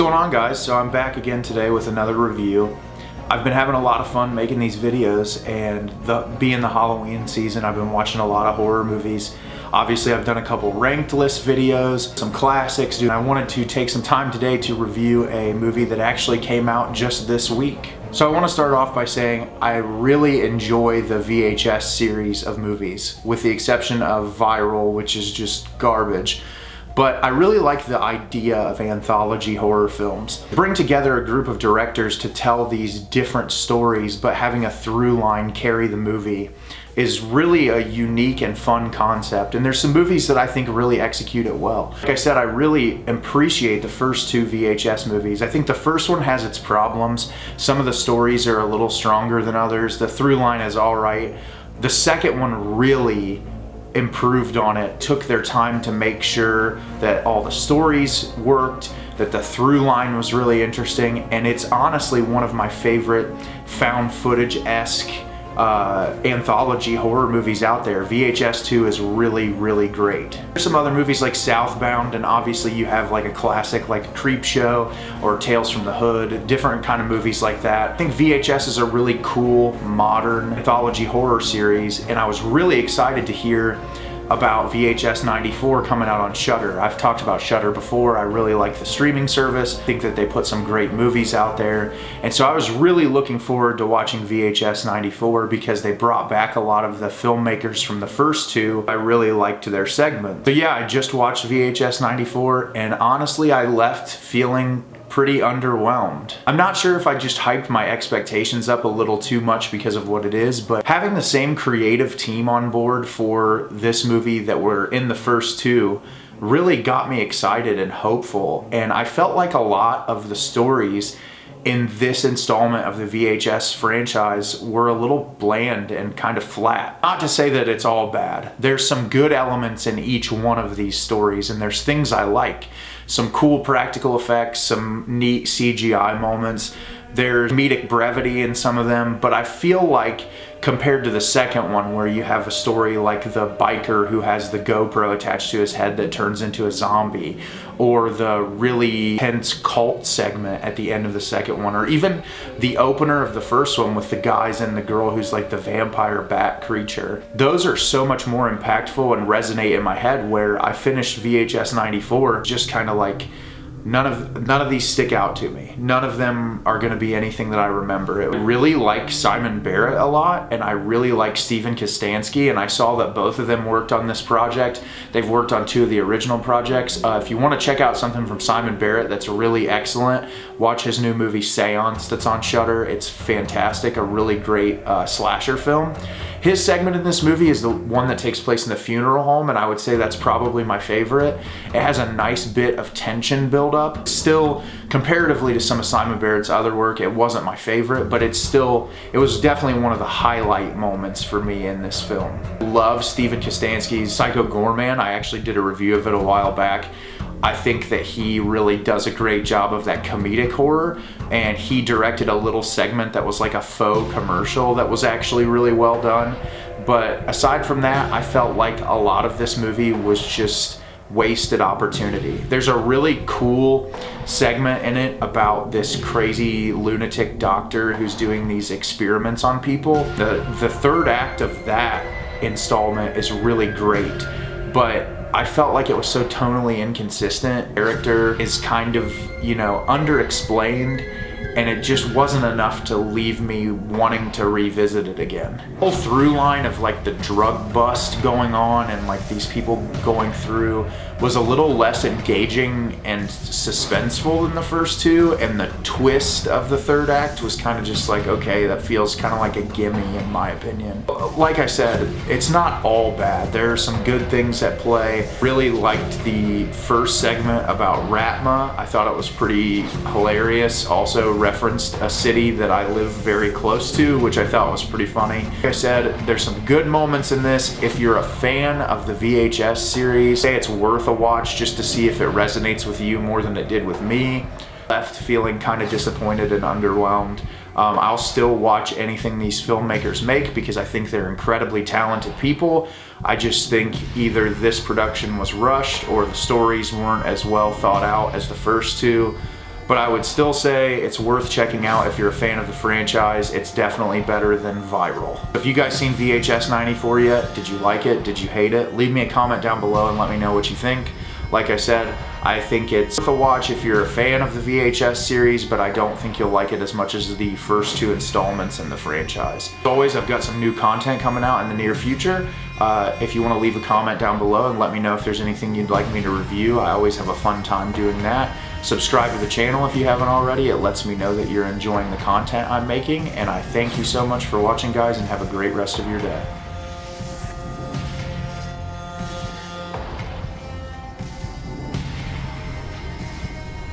What's going on, guys? So I'm back again today with another review. I've been having a lot of fun making these videos, and being the Halloween season, I've been watching a lot of horror movies. Obviously, I've done a couple ranked list videos, some classics. I wanted to take some time today to review a movie that actually came out just this week. So I want to start off by saying I really enjoy the VHS series of movies, with the exception of Viral, which is just garbage. But I really like the idea of anthology horror films. Bring together a group of directors to tell these different stories, but having a through line carry the movie is really a unique and fun concept. And there's some movies that I think really execute it well. Like I said, I really appreciate the first two VHS movies. I think the first one has its problems. Some of the stories are a little stronger than others. The through line is all right. The second one really improved on it, took their time to make sure that all the stories worked, that the through line was really interesting, and it's honestly one of my favorite found footage-esque anthology horror movies out there. VHS 2 is really, really great. There's some other movies like Southbound, and obviously you have like a classic like Creepshow or Tales from the Hood, different kind of movies like that. I think VHS is a really cool, modern anthology horror series, and I was really excited to hear about VHS 94 coming out on Shudder. I've talked about Shudder before. I really like the streaming service. I think that they put some great movies out there. And so I was really looking forward to watching VHS 94 because they brought back a lot of the filmmakers from the first two. I really liked their segment. So yeah, I just watched VHS 94, and honestly, I left feeling pretty underwhelmed. I'm not sure if I just hyped my expectations up a little too much because of what it is, but having the same creative team on board for this movie that were in the first two really got me excited and hopeful, and I felt like a lot of the stories in this installment of the VHS franchise were a little bland and kind of flat. Not to say that it's all bad. There's some good elements in each one of these stories, and there's things I like. Some cool practical effects, some neat CGI moments. There's comedic brevity in some of them, but I feel like compared to the second one, where you have a story like the biker who has the GoPro attached to his head that turns into a zombie, or the really tense cult segment at the end of the second one, or even the opener of the first one with the guys and the girl who's like the vampire bat creature. Those are so much more impactful and resonate in my head, where I finished VHS 94 just kind of like, none of these stick out to me. None of them are going to be anything that I remember. I really like Simon Barrett a lot, and I really like Steven Kostanski, and I saw that both of them worked on this project. They've worked on two of the original projects. If you want to check out something from Simon Barrett that's really excellent, watch his new movie Seance that's on Shudder. It's fantastic, a really great slasher film. His segment in this movie is the one that takes place in the funeral home, and I would say that's probably my favorite. It has a nice bit of tension build up. Still, comparatively to some of Simon Barrett's other work, it wasn't my favorite, but it was definitely one of the highlight moments for me in this film. Love Steven Kostanski's Psycho Goreman. I actually did a review of it a while back. I think that he really does a great job of that comedic horror, and he directed a little segment that was like a faux commercial that was actually really well done. But aside from that, I felt like a lot of this movie was just wasted opportunity. There's a really cool segment in it about this crazy lunatic doctor who's doing these experiments on people. The third act of that installment is really great, but I felt like it was so tonally inconsistent. The character is kind of, underexplained, and it just wasn't enough to leave me wanting to revisit it again. The whole through line of like the drug bust going on and like these people going through was a little less engaging and suspenseful than the first two, and the twist of the third act was kind of just like, okay, that feels kind of like a gimme in my opinion. Like I said, it's not all bad. There are some good things at play. Really liked the first segment about Ratma. I thought it was pretty hilarious. Also referenced a city that I live very close to, which I thought was pretty funny. Like I said, there's some good moments in this. If you're a fan of the VHS series, say it's worth a watch just to see if it resonates with you more than it did with me. Left feeling kind of disappointed and underwhelmed. I'll still watch anything these filmmakers make because I think they're incredibly talented people. I just think either this production was rushed or the stories weren't as well thought out as the first two. but I would still say it's worth checking out if you're a fan of the franchise. It's definitely better than Viral. Have you guys seen VHS 94 yet? Did you like it? Did you hate it? Leave me a comment down below and let me know what you think. Like I said, I think it's worth a watch if you're a fan of the VHS series, but I don't think you'll like it as much as the first 2 installments in the franchise. As always, I've got some new content coming out in the near future. If you want to leave a comment down below and let me know if there's anything you'd like me to review, I always have a fun time doing that. Subscribe to the channel if you haven't already. It lets me know that you're enjoying the content I'm making, and I thank you so much for watching, guys, and have a great rest of your day.